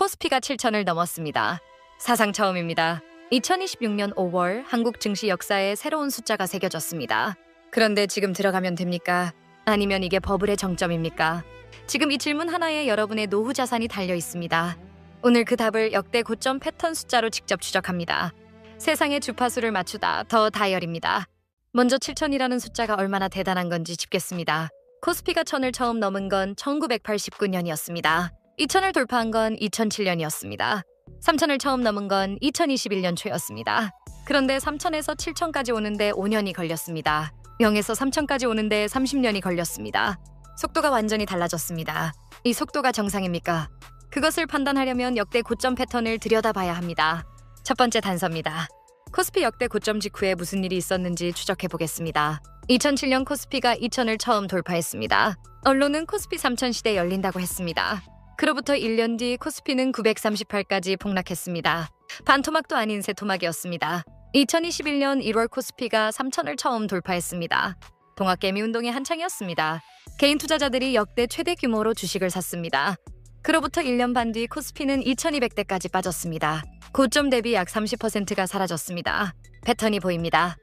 코스피가 7천을 넘었습니다. 사상 처음입니다. 2026년 5월 한국 증시 역사에 새로운 숫자가 새겨졌습니다. 그런데 지금 들어가면 됩니까? 아니면 이게 버블의 정점입니까? 지금 이 질문 하나에 여러분의 노후 자산이 달려 있습니다. 오늘 그 답을 역대 고점 패턴 숫자로 직접 추적합니다. 세상의 주파수를 맞추다 더 다이얼입니다. 먼저 7천이라는 숫자가 얼마나 대단한 건지 짚겠습니다. 코스피가 1000을 처음 넘은 건 1989년이었습니다. 2000을 돌파한 건 2007년이었습니다. 3000을 처음 넘은 건 2021년 초였습니다. 그런데 3000에서 7000까지 오는데 5년이 걸렸습니다. 0에서 3000까지 오는데 30년이 걸렸습니다. 속도가 완전히 달라졌습니다. 이 속도가 정상입니까? 그것을 판단하려면 역대 고점 패턴을 들여다봐야 합니다. 첫 번째 단서입니다. 코스피 역대 고점 직후에 무슨 일이 있었는지 추적해 보겠습니다. 2007년 코스피가 2000을 처음 돌파했습니다. 언론은 코스피 3000 시대 열린다고 했습니다. 그로부터 1년 뒤 코스피는 938까지 폭락했습니다. 반토막도 아닌 새토막이었습니다. 2021년 1월 코스피가 3000을 처음 돌파했습니다. 동학개미 운동의 한창이었습니다. 개인 투자자들이 역대 최대 규모로 주식을 샀습니다. 그로부터 1년 반 뒤 코스피는 2200대까지 빠졌습니다. 고점 대비 약 30%가 사라졌습니다. 패턴이 보입니다.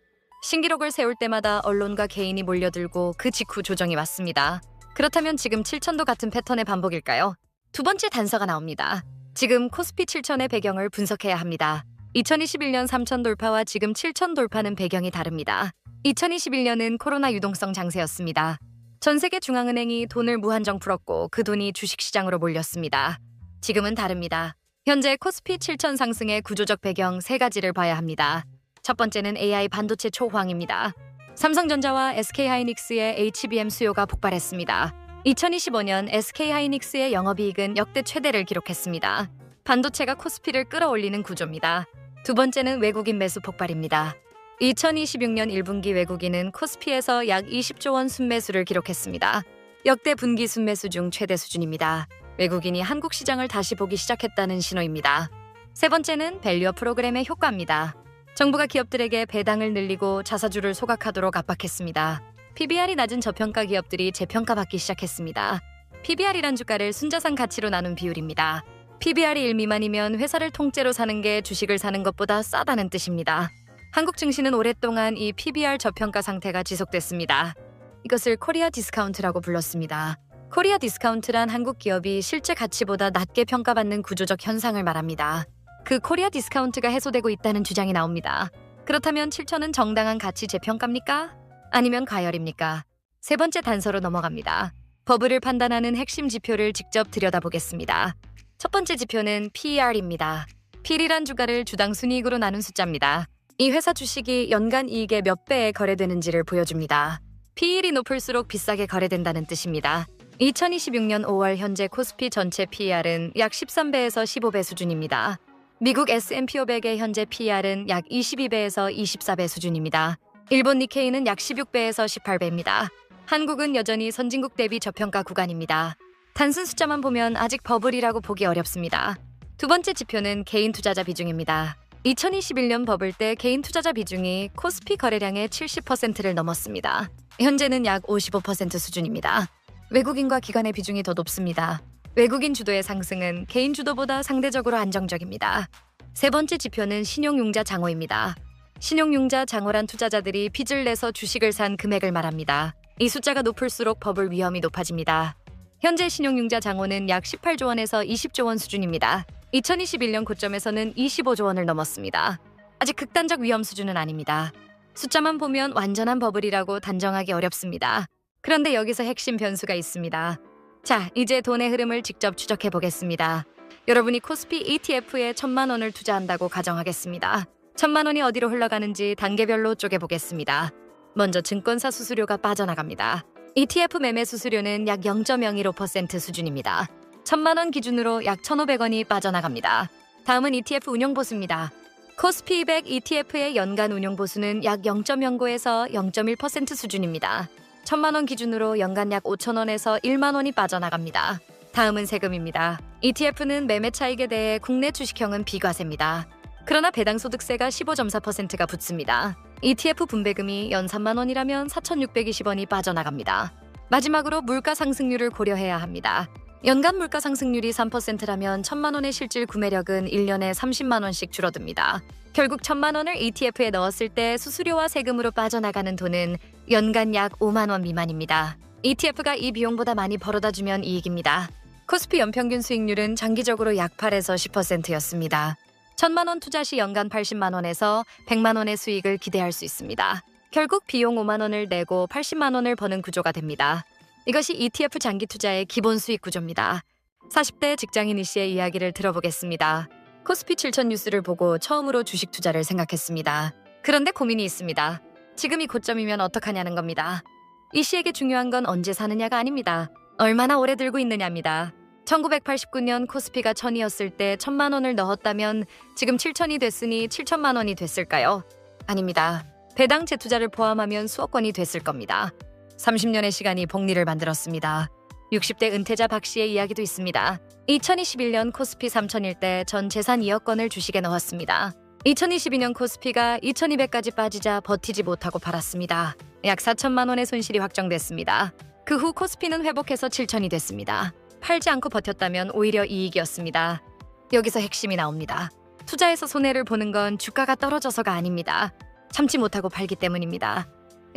신기록을 세울 때마다 언론과 개인이 몰려들고 그 직후 조정이 왔습니다. 그렇다면 지금 7000도 같은 패턴의 반복일까요? 두 번째 단서가 나옵니다. 지금 코스피 7000의 배경을 분석해야 합니다. 2021년 3000 돌파와 지금 7000 돌파는 배경이 다릅니다. 2021년은 코로나 유동성 장세였습니다. 전 세계 중앙은행이 돈을 무한정 풀었고 그 돈이 주식시장으로 몰렸습니다. 지금은 다릅니다. 현재 코스피 7000 상승의 구조적 배경 3가지를 봐야 합니다. 첫 번째는 AI 반도체 초호황입니다. 삼성전자와 SK하이닉스의 HBM 수요가 폭발했습니다. 2025년 SK하이닉스의 영업이익은 역대 최대를 기록했습니다. 반도체가 코스피를 끌어올리는 구조입니다. 두 번째는 외국인 매수 폭발입니다. 2026년 1분기 외국인은 코스피에서 약 20조 원 순매수를 기록했습니다. 역대 분기 순매수 중 최대 수준입니다. 외국인이 한국 시장을 다시 보기 시작했다는 신호입니다. 세 번째는 밸류업 프로그램의 효과입니다. 정부가 기업들에게 배당을 늘리고 자사주를 소각하도록 압박했습니다. PBR이 낮은 저평가 기업들이 재평가받기 시작했습니다. PBR이란 주가를 순자산 가치로 나눈 비율입니다. PBR이 1 미만이면 회사를 통째로 사는 게 주식을 사는 것보다 싸다는 뜻입니다. 한국 증시는 오랫동안 이 PBR 저평가 상태가 지속됐습니다. 이것을 코리아 디스카운트라고 불렀습니다. 코리아 디스카운트란 한국 기업이 실제 가치보다 낮게 평가받는 구조적 현상을 말합니다. 그 코리아 디스카운트가 해소되고 있다는 주장이 나옵니다. 그렇다면 7000은 정당한 가치 재평가입니까? 아니면 과열입니까? 세 번째 단서로 넘어갑니다. 버블을 판단하는 핵심 지표를 직접 들여다보겠습니다. 첫 번째 지표는 PER입니다. PER이란 주가를 주당 순이익으로 나눈 숫자입니다. 이 회사 주식이 연간 이익의 몇 배에 거래되는지를 보여줍니다. PER이 높을수록 비싸게 거래된다는 뜻입니다. 2026년 5월 현재 코스피 전체 PER은 약 13배에서 15배 수준입니다. 미국 S&P 500의 현재 PER은 약 22배에서 24배 수준입니다. 일본 니케이는 약 16배에서 18배입니다. 한국은 여전히 선진국 대비 저평가 구간입니다. 단순 숫자만 보면 아직 버블이라고 보기 어렵습니다. 두 번째 지표는 개인 투자자 비중입니다. 2021년 버블 때 개인 투자자 비중이 코스피 거래량의 70%를 넘었습니다. 현재는 약 55% 수준입니다. 외국인과 기관의 비중이 더 높습니다. 외국인 주도의 상승은 개인 주도보다 상대적으로 안정적입니다. 세 번째 지표는 신용융자 장호입니다. 신용융자 장호란 투자자들이 빚을 내서 주식을 산 금액을 말합니다. 이 숫자가 높을수록 버블 위험이 높아집니다. 현재 신용융자 장호는 약 18조 원에서 20조 원 수준입니다. 2021년 고점에서는 25조 원을 넘었습니다. 아직 극단적 위험 수준은 아닙니다. 숫자만 보면 완전한 버블이라고 단정하기 어렵습니다. 그런데 여기서 핵심 변수가 있습니다. 자, 이제 돈의 흐름을 직접 추적해 보겠습니다. 여러분이 코스피 ETF에 1000만 원을 투자한다고 가정하겠습니다. 1000만 원이 어디로 흘러가는지 단계별로 쪼개보겠습니다. 먼저 증권사 수수료가 빠져나갑니다. ETF 매매 수수료는 약 0.015% 수준입니다. 1000만 원 기준으로 약 1,500원이 빠져나갑니다. 다음은 ETF 운용 보수입니다. 코스피 200 ETF의 연간 운용 보수는 약 0.09에서 0.1% 수준입니다. 1000만 원 기준으로 연간 약 5,000원에서 1만 원이 빠져나갑니다. 다음은 세금입니다. ETF는 매매 차익에 대해 국내 주식형은 비과세입니다. 그러나 배당소득세가 15.4%가 붙습니다. ETF 분배금이 연 3만 원이라면 4,620원이 빠져나갑니다. 마지막으로 물가 상승률을 고려해야 합니다. 연간 물가 상승률이 3%라면 1,000만 원의 실질 구매력은 1년에 30만 원씩 줄어듭니다. 결국 1,000만 원을 ETF에 넣었을 때 수수료와 세금으로 빠져나가는 돈은 연간 약 5만 원 미만입니다. ETF가 이 비용보다 많이 벌어다주면 이익입니다. 코스피 연평균 수익률은 장기적으로 약 8에서 10%였습니다. 1,000만 원 투자 시 연간 80만 원에서 100만 원의 수익을 기대할 수 있습니다. 결국 비용 5만 원을 내고 80만 원을 버는 구조가 됩니다. 이것이 ETF 장기 투자의 기본 수익 구조입니다. 40대 직장인 이 씨의 이야기를 들어보겠습니다. 코스피 7천 뉴스를 보고 처음으로 주식 투자를 생각했습니다. 그런데 고민이 있습니다. 지금이 고점이면 어떡하냐는 겁니다. 이 씨에게 중요한 건 언제 사느냐가 아닙니다. 얼마나 오래 들고 있느냐입니다. 1989년 코스피가 1000이었을 때 1,000만 원을 넣었다면 지금 7,000이 됐으니 7천만 원이 됐을까요? 아닙니다. 배당 재투자를 포함하면 수억 건이 됐을 겁니다. 30년의 시간이 복리를 만들었습니다. 60대 은퇴자 박 씨의 이야기도 있습니다. 2021년 코스피 3,000일 때 전 재산 2억 건을 주식에 넣었습니다. 2022년 코스피가 2,200까지 빠지자 버티지 못하고 팔았습니다. 약 4천만 원의 손실이 확정됐습니다. 그 후 코스피는 회복해서 7,000이 됐습니다. 팔지 않고 버텼다면 오히려 이익이었습니다. 여기서 핵심이 나옵니다. 투자에서 손해를 보는 건 주가가 떨어져서가 아닙니다. 참지 못하고 팔기 때문입니다.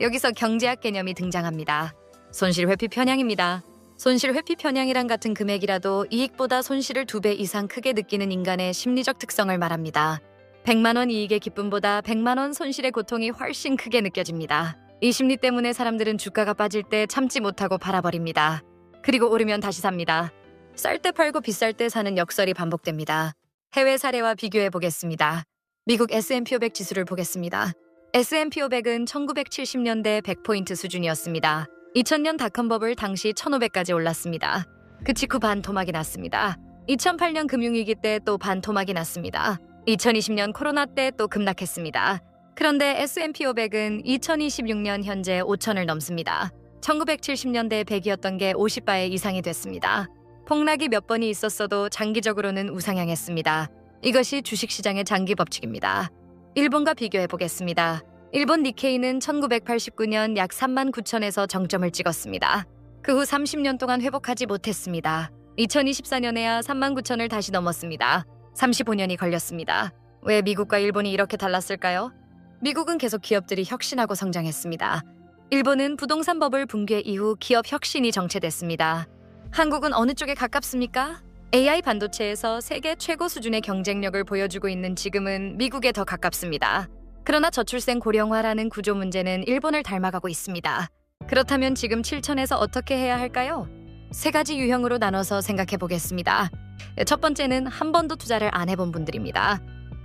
여기서 경제학 개념이 등장합니다. 손실 회피 편향입니다. 손실 회피 편향이란 같은 금액이라도 이익보다 손실을 2배 이상 크게 느끼는 인간의 심리적 특성을 말합니다. 100만 원 이익의 기쁨보다 100만 원 손실의 고통이 훨씬 크게 느껴집니다. 이 심리 때문에 사람들은 주가가 빠질 때 참지 못하고 팔아버립니다. 그리고 오르면 다시 삽니다. 쌀 때 팔고 비쌀 때 사는 역설이 반복됩니다. 해외 사례와 비교해 보겠습니다. 미국 S&P 500 지수를 보겠습니다. S&P 500은 1970년대 100포인트 수준이었습니다. 2000년 닷컴 버블 당시 1500까지 올랐습니다. 그 직후 반토막이 났습니다. 2008년 금융위기 때 또 반토막이 났습니다. 2020년 코로나 때 또 급락했습니다. 그런데 S&P 500은 2026년 현재 5,000을 넘습니다. 1970년대 100이었던 게 50배 이상이 됐습니다. 폭락이 몇 번이 있었어도 장기적으로는 우상향했습니다. 이것이 주식시장의 장기 법칙입니다. 일본과 비교해 보겠습니다. 일본 니케이는 1989년 약 39,000에서 정점을 찍었습니다. 그 후 30년 동안 회복하지 못했습니다. 2024년에야 39,000을 다시 넘었습니다. 35년이 걸렸습니다. 왜 미국과 일본이 이렇게 달랐을까요? 미국은 계속 기업들이 혁신하고 성장했습니다. 일본은 부동산 버블 붕괴 이후 기업 혁신이 정체됐습니다. 한국은 어느 쪽에 가깝습니까? AI 반도체에서 세계 최고 수준의 경쟁력을 보여주고 있는 지금은 미국에 더 가깝습니다. 그러나 저출생 고령화라는 구조 문제는 일본을 닮아가고 있습니다. 그렇다면 지금 7,000에서 어떻게 해야 할까요? 세 가지 유형으로 나눠서 생각해 보겠습니다. 첫 번째는 한 번도 투자를 안 해본 분들입니다.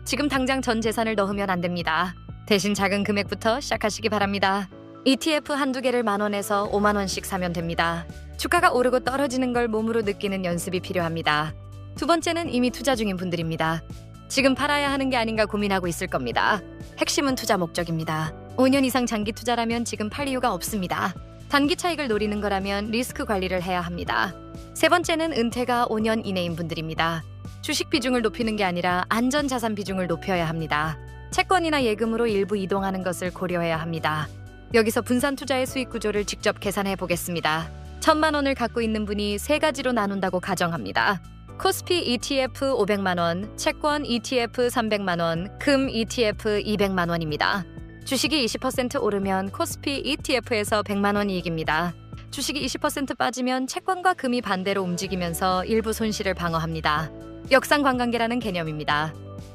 지금 당장 전 재산을 넣으면 안 됩니다. 대신 작은 금액부터 시작하시기 바랍니다. ETF 한두 개를 10,000원에서 50,000원씩 사면 됩니다. 주가가 오르고 떨어지는 걸 몸으로 느끼는 연습이 필요합니다. 두 번째는 이미 투자 중인 분들입니다. 지금 팔아야 하는 게 아닌가 고민하고 있을 겁니다. 핵심은 투자 목적입니다. 5년 이상 장기 투자라면 지금 팔 이유가 없습니다. 단기 차익을 노리는 거라면 리스크 관리를 해야 합니다. 세 번째는 은퇴가 5년 이내인 분들입니다. 주식 비중을 높이는 게 아니라 안전자산 비중을 높여야 합니다. 채권이나 예금으로 일부 이동하는 것을 고려해야 합니다. 여기서 분산 투자의 수익 구조를 직접 계산해 보겠습니다. 1,000만 원을 갖고 있는 분이 세 가지로 나눈다고 가정합니다. 코스피 ETF 500만 원, 채권 ETF 300만 원, 금 ETF 200만 원입니다. 주식이 20% 오르면 코스피 ETF에서 100만 원 이익입니다. 주식이 20% 빠지면 채권과 금이 반대로 움직이면서 일부 손실을 방어합니다. 역상관관계라는 개념입니다.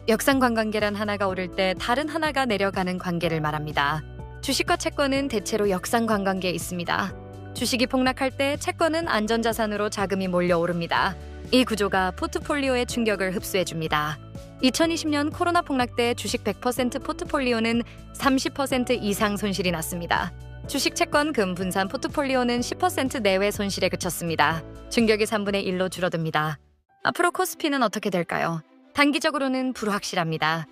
역상관관계란 하나가 오를 때 다른 하나가 내려가는 관계를 말합니다. 주식과 채권은 대체로 역상관관계에 있습니다. 주식이 폭락할 때 채권은 안전자산으로 자금이 몰려오릅니다. 이 구조가 포트폴리오의 충격을 흡수해줍니다. 2020년 코로나 폭락 때 주식 100% 포트폴리오는 30% 이상 손실이 났습니다. 주식 채권 금 분산 포트폴리오는 10% 내외 손실에 그쳤습니다. 충격이 3분의 1로 줄어듭니다. 앞으로 코스피는 어떻게 될까요? 단기적으로는 불확실합니다.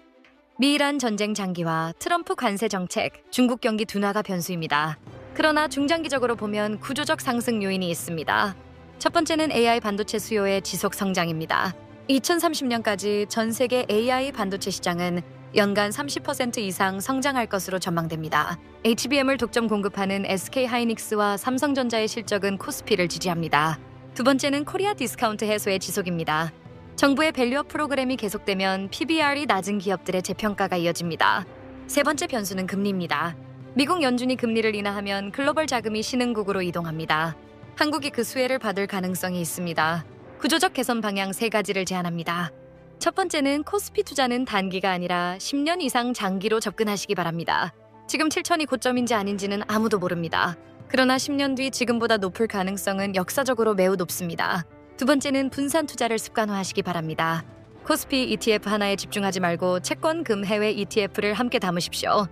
미이란 전쟁 장기화, 트럼프 관세 정책, 중국 경기 둔화가 변수입니다. 그러나 중장기적으로 보면 구조적 상승 요인이 있습니다. 첫 번째는 AI 반도체 수요의 지속 성장입니다. 2030년까지 전 세계 AI 반도체 시장은 연간 30% 이상 성장할 것으로 전망됩니다. HBM을 독점 공급하는 SK 하이닉스와 삼성전자의 실적은 코스피를 지지합니다. 두 번째는 코리아 디스카운트 해소의 지속입니다. 정부의 밸류업 프로그램이 계속되면 PBR이 낮은 기업들의 재평가가 이어집니다. 세 번째 변수는 금리입니다. 미국 연준이 금리를 인하하면 글로벌 자금이 신흥국으로 이동합니다. 한국이 그 수혜를 받을 가능성이 있습니다. 구조적 개선 방향 세 가지를 제안합니다. 첫 번째는 코스피 투자는 단기가 아니라 10년 이상 장기로 접근하시기 바랍니다. 지금 7천이 고점인지 아닌지는 아무도 모릅니다. 그러나 10년 뒤 지금보다 높을 가능성은 역사적으로 매우 높습니다. 두 번째는 분산 투자를 습관화하시기 바랍니다. 코스피 ETF 하나에 집중하지 말고 채권, 금, 해외 ETF를 함께 담으십시오.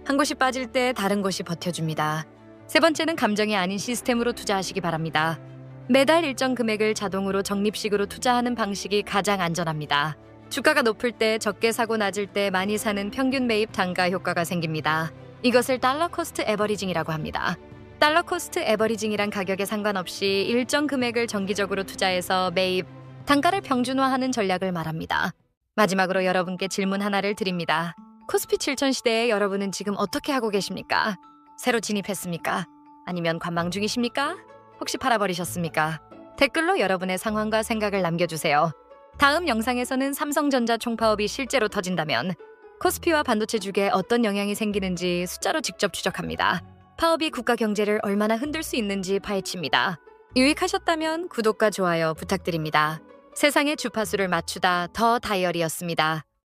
한 곳이 빠질 때 다른 곳이 버텨줍니다. 세 번째는 감정이 아닌 시스템으로 투자하시기 바랍니다. 매달 일정 금액을 자동으로 적립식으로 투자하는 방식이 가장 안전합니다. 주가가 높을 때 적게 사고 낮을 때 많이 사는 평균 매입 단가 효과가 생깁니다. 이것을 달러 코스트 에버리징이라고 합니다. 달러 코스트 에버리징이란 가격에 상관없이 일정 금액을 정기적으로 투자해서 매입 단가를 평준화하는 전략을 말합니다. 마지막으로 여러분께 질문 하나를 드립니다. 코스피 7000 시대에 여러분은 지금 어떻게 하고 계십니까? 새로 진입했습니까? 아니면 관망 중이십니까? 혹시 팔아버리셨습니까? 댓글로 여러분의 상황과 생각을 남겨주세요. 다음 영상에서는 삼성전자 총파업이 실제로 터진다면 코스피와 반도체 주가에 어떤 영향이 생기는지 숫자로 직접 추적합니다. 파업이 국가 경제를 얼마나 흔들 수 있는지 파헤칩니다. 유익하셨다면 구독과 좋아요 부탁드립니다. 세상의 주파수를 맞추다 더 다이어리였습니다.